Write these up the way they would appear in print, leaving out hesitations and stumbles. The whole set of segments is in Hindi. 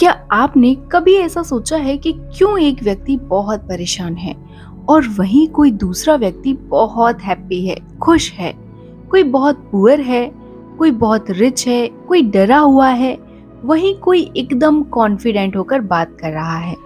क्या आपने कभी ऐसा सोचा है कि क्यों एक व्यक्ति बहुत परेशान है और वहीं कोई दूसरा व्यक्ति बहुत हैप्पी है, खुश है? कोई बहुत पुअर है, कोई बहुत रिच है, कोई डरा हुआ है, वहीं कोई एकदम कॉन्फिडेंट होकर बात कर रहा है।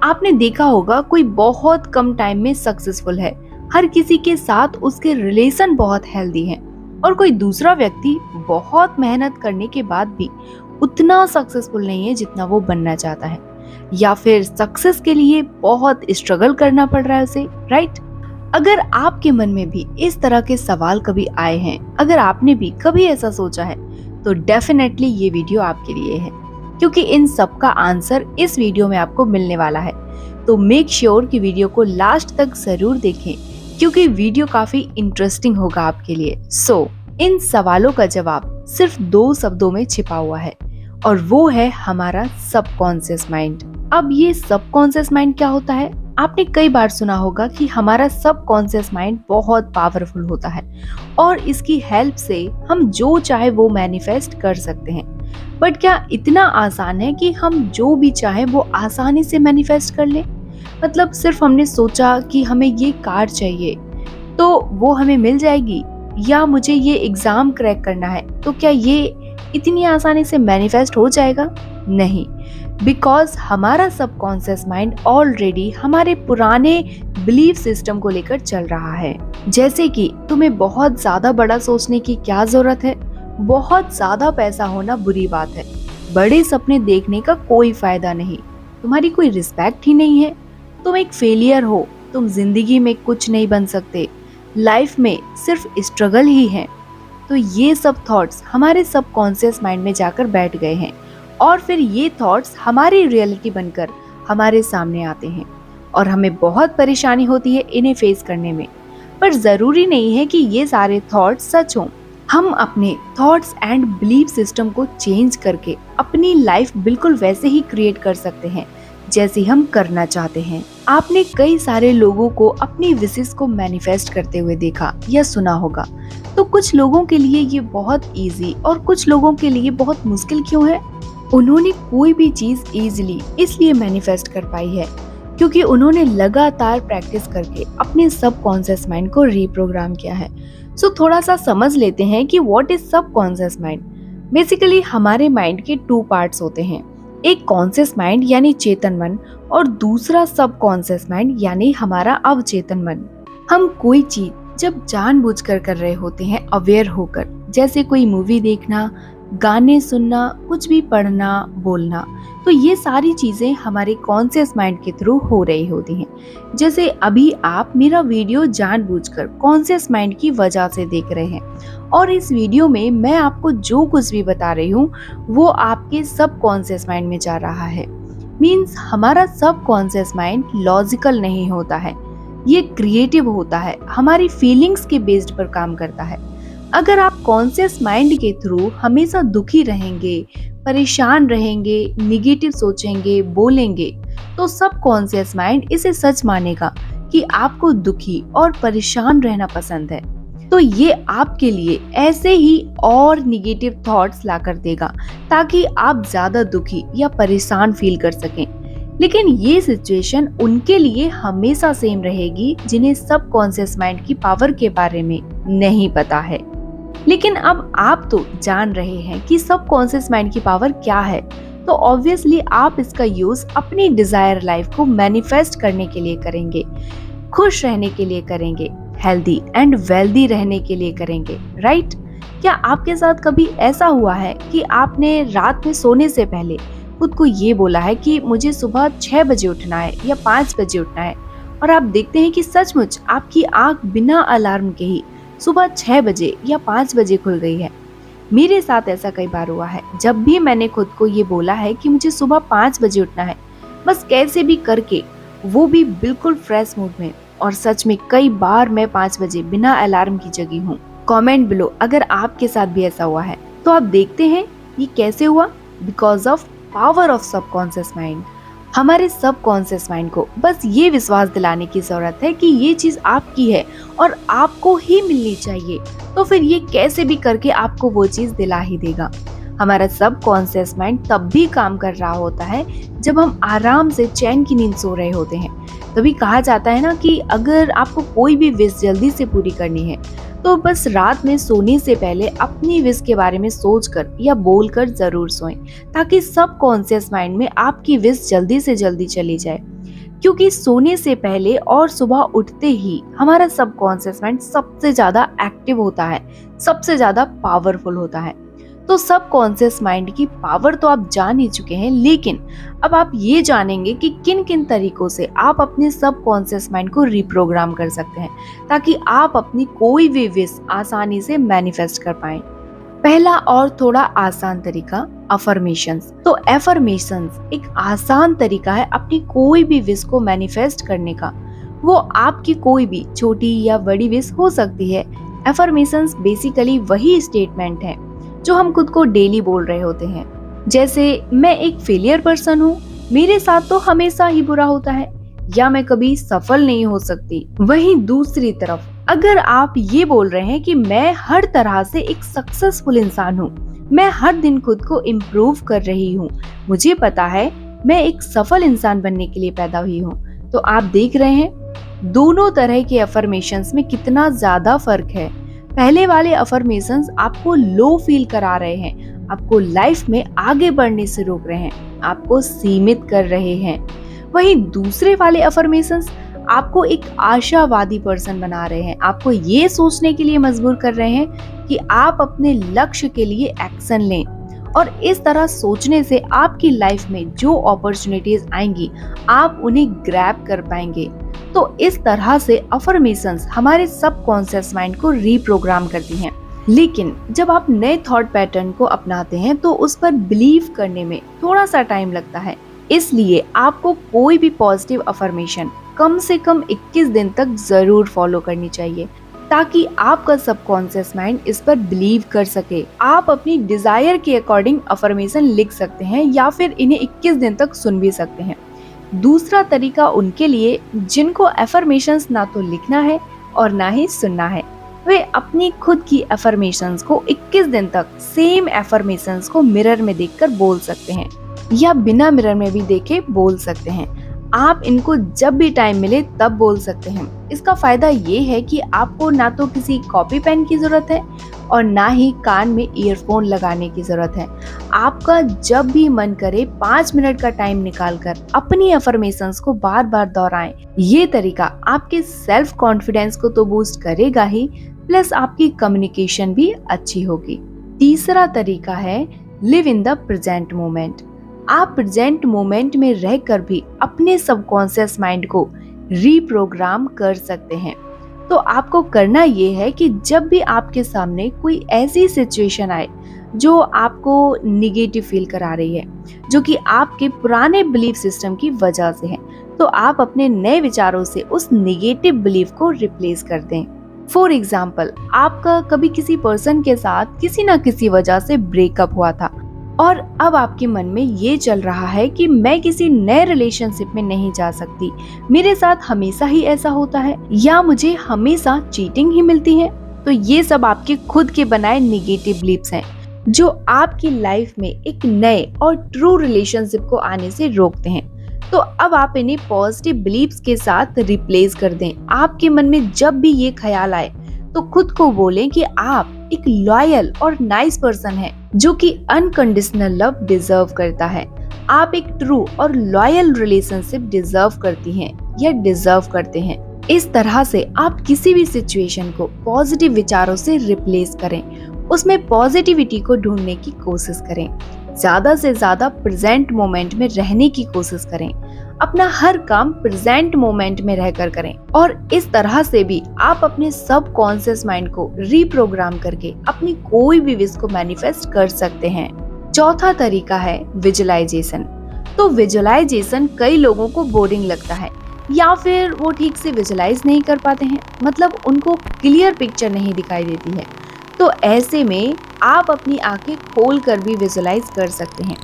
आपने देखा होगा कोई बहुत कम टाइम में सक्सेसफुल है, हर किसी के साथ उसके रिलेशन बहुत हेल्दी हैं, और कोई दूसरा व्यक्ति बहुत मेहनत करने के बाद भी उतना सक्सेसफुल नहीं है जितना वो बनना चाहता है, या फिर सक्सेस के लिए बहुत स्ट्रगल करना पड़ रहा है उसे, राइट? अगर आपके मन में भी इस तरह के सवाल कभी आए हैं, अगर आपने भी कभी ऐसा सोचा है, तो डेफिनेटली ये वीडियो आपके लिए है, क्योंकि इन सब का आंसर इस वीडियो में आपको मिलने वाला है। तो मेक श्योर कि वीडियो को लास्ट तक जरूर देखें, क्योंकि वीडियो काफी इंटरेस्टिंग होगा आपके लिए। इन सवालों का जवाब सिर्फ 2 शब्दों में छिपा हुआ है, और वो है हमारा सबकॉन्शियस माइंड। अब ये सबकॉन्शियस माइंड क्या होता है? आपने कई बार सुना होगा कि हमारा सबकॉन्शियस माइंड बहुत पावरफुल होता है और इसकी हेल्प से हम जो चाहे वो मैनिफेस्ट कर सकते हैं। बट क्या इतना आसान है कि हम जो भी चाहे वो आसानी से मैनिफेस्ट कर लें? मतलब सिर्फ हमने सोचा कि हमें ये कार चाहिए तो वो हमें मिल जाएगी, या मुझे ये एग्जाम क्रैक करना है तो क्या ये इतनी आसानी से मैनिफेस्ट हो जाएगा? नहीं, बिकॉज हमारा सबकॉन्शियस माइंड ऑलरेडी हमारे पुराने बिलीफ सिस्टम को लेकर चल रहा है। जैसे कि तुम्हें बहुत ज्यादा बड़ा सोचने की क्या जरूरत है, बहुत ज्यादा पैसा होना बुरी बात है, बड़े सपने देखने का कोई फायदा नहीं, तुम्हारी कोई रिस्पेक्ट ही नहीं है, तुम एक फेलियर हो, तुम जिंदगी में कुछ नहीं बन सकते, लाइफ में सिर्फ स्ट्रगल ही है। तो ये सब थॉट्स हमारे सबकॉन्शियस माइंड में जाकर बैठ गए हैं, और फिर ये थॉट्स हमारी रियलिटी बनकर हमारे सामने आते हैं, और हमें बहुत परेशानी होती है इन्हें फेस करने में। पर जरूरी नहीं है कि ये सारे थॉट्स सच हों। हम अपने थॉट्स एंड बिलीफ सिस्टम को चेंज करके अपनी लाइफ बिल्कुल वैसे ही क्रिएट कर सकते हैं जैसे हम करना चाहते हैं। आपने कई सारे लोगों को अपनी विशेस को मैनिफेस्ट करते हुए देखा या सुना होगा। तो कुछ लोगों के लिए ये बहुत इजी और कुछ लोगों के लिए बहुत मुश्किल क्यों है? उन्होंने कोई भी चीज इजीली इसलिए मैनिफेस्ट कर पाई है क्योंकि उन्होंने लगातार प्रैक्टिस करके अपने सबकॉन्शियस माइंड को रीप्रोग्राम किया है। थोड़ा सा समझ लेते हैं कि what is subconscious mind. Basically हमारे माइंड के 2 पार्ट्स होते हैं, एक कॉन्शियस माइंड यानी चेतन मन, और दूसरा सबकॉन्शियस माइंड यानी हमारा अवचेतन मन। हम कोई चीज जब जानबूझकर कर रहे होते हैं अवेयर होकर, जैसे कोई मूवी देखना, गाने सुनना, कुछ भी पढ़ना, बोलना, तो ये सारी चीजें हमारे कॉन्शियस माइंड के थ्रू हो रही होती हैं। जैसे अभी आप मेरा वीडियो जानबूझकर कॉन्शियस माइंड की वजह से देख रहे हैं, और इस वीडियो में मैं आपको जो कुछ भी बता रही हूँ वो आपके सबकॉन्शियस माइंड में जा रहा है। मीन्स हमारा सबकॉन्शियस माइंड लॉजिकल नहीं होता है, ये क्रिएटिव होता है, हमारी फीलिंग्स के बेस्ड पर काम करता है। अगर आप कॉन्शियस माइंड के थ्रू हमेशा दुखी रहेंगे, परेशान रहेंगे, निगेटिव सोचेंगे, बोलेंगे, तो सबकॉन्शियस माइंड इसे सच मानेगा कि आपको दुखी और परेशान रहना पसंद है, तो ये आपके लिए ऐसे ही और निगेटिव थॉट्स लाकर देगा ताकि आप ज्यादा दुखी या परेशान फील कर सकें। लेकिन ये सिचुएशन उनके लिए हमेशा सेम रहेगी जिन्हें सबकॉन्शियस माइंड की पावर के बारे में नहीं पता है। लेकिन अब आप तो जान रहे हैं कि सबकॉन्शियस माइंड की पावर क्या है, तो ऑब्वियसली आप इसका यूज अपनी डिजायर लाइफ को मैनिफेस्ट करने के लिए करेंगे, खुश रहने के लिए करेंगे, हेल्दी एंड वेल्दी रहने के लिए करेंगे, राइट? क्या आपके साथ कभी ऐसा हुआ है कि आपने रात में सोने से पहले खुद को ये बोला है कि मुझे सुबह 6 बजे उठना है या 5 बजे उठना है, और आप देखते हैं कि सचमुच आपकी आंख बिना अलार्म के ही सुबह 6 बजे या 5 बजे खुल गई है? मेरे साथ ऐसा कई बार हुआ है। जब भी मैंने खुद को ये बोला है कि मुझे सुबह 5 बजे उठना है, बस कैसे भी करके, वो भी बिल्कुल फ्रेश मूड में, और सच में कई बार मैं 5 बजे बिना अलार्म की जगी हूँ। कमेंट बिलो अगर आपके साथ भी ऐसा हुआ है। तो आप देखते हैं ये कैसे हुआ, because of power of subconscious mind. हमारे सबकॉन्शियस माइंड को बस ये विश्वास दिलाने की जरूरत है कि ये चीज आपकी है और आपको ही मिलनी चाहिए, तो फिर ये कैसे भी करके आपको वो चीज दिला ही देगा। हमारा सबकॉन्शियस माइंड तब भी काम कर रहा होता है जब हम आराम से चैन की नींद सो रहे होते हैं। तभी कहा जाता है ना कि अगर आपको कोई भी विश जल्दी से पूरी करनी है तो बस रात में सोने से पहले अपनी विश के बारे में सोचकर या बोलकर जरूर सोएं, ताकि सबकॉन्शियस माइंड में आपकी विश जल्दी से जल्दी चली जाए। क्योंकि सोने से पहले और सुबह उठते ही हमारा सबकॉन्शियस माइंड सबसे ज्यादा एक्टिव होता है, सबसे ज्यादा पावरफुल होता है। तो सबकॉन्शियस माइंड की पावर तो आप जान ही चुके हैं, लेकिन अब आप ये जानेंगे कि किन किन तरीकों से आप अपने सबकॉन्शियस माइंड को रिप्रोग्राम कर सकते हैं, ताकि आप अपनी कोई भी विश आसानी से मैनिफेस्ट कर पाएं। पहला और थोड़ा आसान तरीका, अफर्मेशंस। तो एफर्मेशंस एक आसान तरीका है अपनी कोई भी विश को मैनिफेस्ट करने का। वो आपकी कोई भी छोटी या बड़ी विश हो सकती है। एफर्मेशंस बेसिकली वही स्टेटमेंट है जो हम खुद को डेली बोल रहे होते हैं, जैसे मैं एक फेलियर पर्सन हूँ, मेरे साथ तो हमेशा ही बुरा होता है, या मैं कभी सफल नहीं हो सकती। वहीं दूसरी तरफ अगर आप ये बोल रहे हैं कि मैं हर तरह से एक सक्सेसफुल इंसान हूँ, मैं हर दिन खुद को इम्प्रूव कर रही हूँ, मुझे पता है मैं एक सफल इंसान बनने के लिए पैदा हुई हूँ, तो आप देख रहे हैं दोनों तरह के अफर्मेशंस में कितना ज्यादा फर्क है। पहले वाले अफर्मेशंस आपको लो फील करा रहे हैं, आपको लाइफ में आगे बढ़ने से रोक रहे हैं, आपको सीमित कर रहे हैं। वहीं दूसरे वाले अफर्मेशंस आपको एक आशावादी पर्सन बना रहे हैं, आपको ये सोचने के लिए मजबूर कर रहे हैं कि आप अपने लक्ष्य के लिए एक्शन लें, और इस तरह सोचने से आपकी लाइफ में जो अपॉर्चुनिटीज आएंगी आप उन्हें ग्रैब कर पाएंगे। तो इस तरह से अफर्मेशंस हमारे सबकॉन्शियस माइंड को रीप्रोग्राम करती हैं। लेकिन जब आप नए थॉट पैटर्न को अपनाते हैं तो उस पर बिलीव करने में थोड़ा सा टाइम लगता है। इसलिए आपको कोई भी पॉजिटिव अफर्मेशन कम से कम 21 दिन तक जरूर फॉलो करनी चाहिए, ताकि आपका सबकॉन्शियस माइंड इस पर बिलीव कर सके। आप अपनी डिजायर के अकॉर्डिंग अफर्मेशन लिख सकते हैं या फिर इन्हें 21 दिन तक सुन भी सकते हैं। दूसरा तरीका उनके लिए जिनको अफर्मेशंस ना तो लिखना है और ना ही सुनना है, वे अपनी खुद की अफर्मेशंस को 21 दिन तक सेम अफर्मेशंस को मिरर में देखकर बोल सकते हैं, या बिना मिरर में भी देखे बोल सकते हैं। आप इनको जब भी टाइम मिले तब बोल सकते हैं। इसका फायदा ये है कि आपको ना तो किसी कॉपी पेन की जरूरत है और ना ही कान में ईयरफोन लगाने की जरूरत है। आपका जब भी मन करे 5 मिनट का टाइम निकालकर अपनी अफर्मेशंस को बार बार दोहराएं। ये तरीका आपके सेल्फ कॉन्फिडेंस को तो बूस्ट करेगा ही, प्लस आपकी कम्युनिकेशन भी अच्छी होगी। तीसरा तरीका है live in the present moment. आप प्रेजेंट मोमेंट में रहकर भी अपने सबकॉन्शियस माइंड को रीप्रोग्राम कर सकते हैं। तो आपको करना ये है कि जब भी आपके सामने कोई ऐसी सिचुएशन आए जो आपको निगेटिव फील करा रही है, जो कि आपके पुराने बिलीफ सिस्टम की वजह से है, तो आप अपने नए विचारों से उस निगेटिव बिलीफ को रिप्लेस कर दें। फॉर एग्जाम्पल, आपका कभी किसी पर्सन के साथ किसी न किसी वजह से ब्रेकअप हुआ था और अब आपके मन में ये चल रहा है कि मैं किसी नए रिलेशनशिप में नहीं जा सकती, मेरे साथ हमेशा ही ऐसा होता है, या मुझे हमेशा चीटिंग ही मिलती है। तो ये सब आपके खुद के बनाए निगेटिव बिलीफ्स हैं जो आपकी लाइफ में एक नए और ट्रू रिलेशनशिप को आने से रोकते हैं। तो अब आप इन्हें पॉजिटिव बिलीफ्स के साथ रिप्लेस कर दें। आपके मन में जब भी ये ख्याल आए तो खुद को बोलें कि आप एक लॉयल और नाइस पर्सन है जो कि अनकंडीशनल लव डिजर्व करता है। आप एक ट्रू और लॉयल रिलेशनशिप डिजर्व करती हैं या डिजर्व करते हैं। इस तरह से आप किसी भी सिचुएशन को पॉजिटिव विचारों से रिप्लेस करें, उसमें पॉजिटिविटी को ढूंढने की कोशिश करें, ज्यादा से ज्यादा प्रेजेंट मोमेंट में रहने की कोशिश करें, अपना हर काम प्रेजेंट मोमेंट में रहकर करें, और इस तरह से भी आप अपने सबकॉन्शियस माइंड को रीप्रोग्राम करके अपनी कोई भी विश को मैनिफेस्ट कर सकते हैं। चौथा तरीका है विजुअलाइजेशन। तो विजुअलाइजेशन कई लोगों को बोरिंग लगता है या फिर वो ठीक से विजुअलाइज नहीं कर पाते हैं, मतलब उनको क्लियर पिक्चर नहीं दिखाई देती है। तो ऐसे में आप अपनी आंखें खोल कर भी विजुअलाइज कर सकते हैं।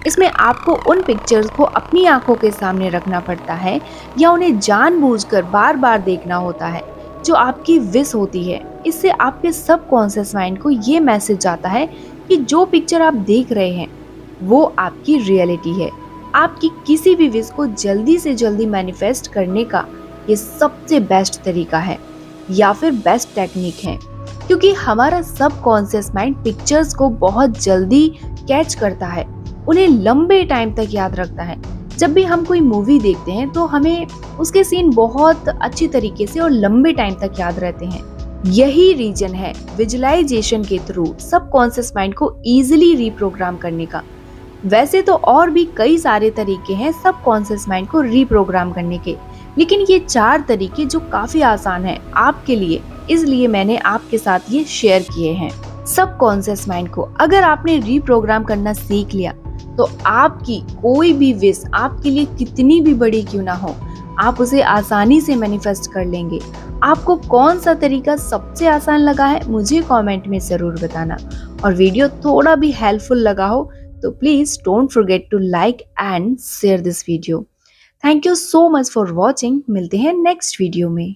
इसमें आपको उन पिक्चर्स को अपनी आंखों के सामने रखना पड़ता है या उन्हें जानबूझकर बार बार देखना होता है, जो आपकी विश होती है। इससे आपके सबकॉन्शियस माइंड को ये मैसेज जाता है कि जो पिक्चर आप देख रहे हैं वो आपकी रियलिटी है। आपकी किसी भी विश को जल्दी से जल्दी मैनिफेस्ट करने का ये सबसे बेस्ट तरीका है या फिर बेस्ट टेक्निक है, क्योंकि हमारा सबकॉन्शियस माइंड पिक्चर्स को बहुत जल्दी कैच करता है, उन्हें लंबे टाइम तक याद रखता है। जब भी हम कोई मूवी देखते हैं तो हमें उसके सीन बहुत अच्छी तरीके से और लंबे टाइम तक याद रहते हैं। यही रीजन है विजुअलाइजेशन के थ्रू सबकॉन्शियस माइंड को इजीली रीप्रोग्राम करने का। वैसे तो और भी कई सारे तरीके हैं सबकॉन्शियस माइंड को रीप्रोग्राम करने के, लेकिन ये 4 तरीके जो काफी आसान है आपके लिए, इसलिए मैंने आपके साथ ये शेयर किए हैं। सबकॉन्शियस माइंड को अगर आपने रीप्रोग्राम करना सीख लिया तो आपकी कोई भी विश आपके लिए कितनी भी बड़ी क्यों ना हो, आप उसे आसानी से मैनिफेस्ट कर लेंगे। आपको कौन सा तरीका सबसे आसान लगा है मुझे कमेंट में जरूर बताना, और वीडियो थोड़ा भी हेल्पफुल लगा हो तो please don't forget to like and share this video. Thank you so much for watching. मिलते हैं नेक्स्ट वीडियो में।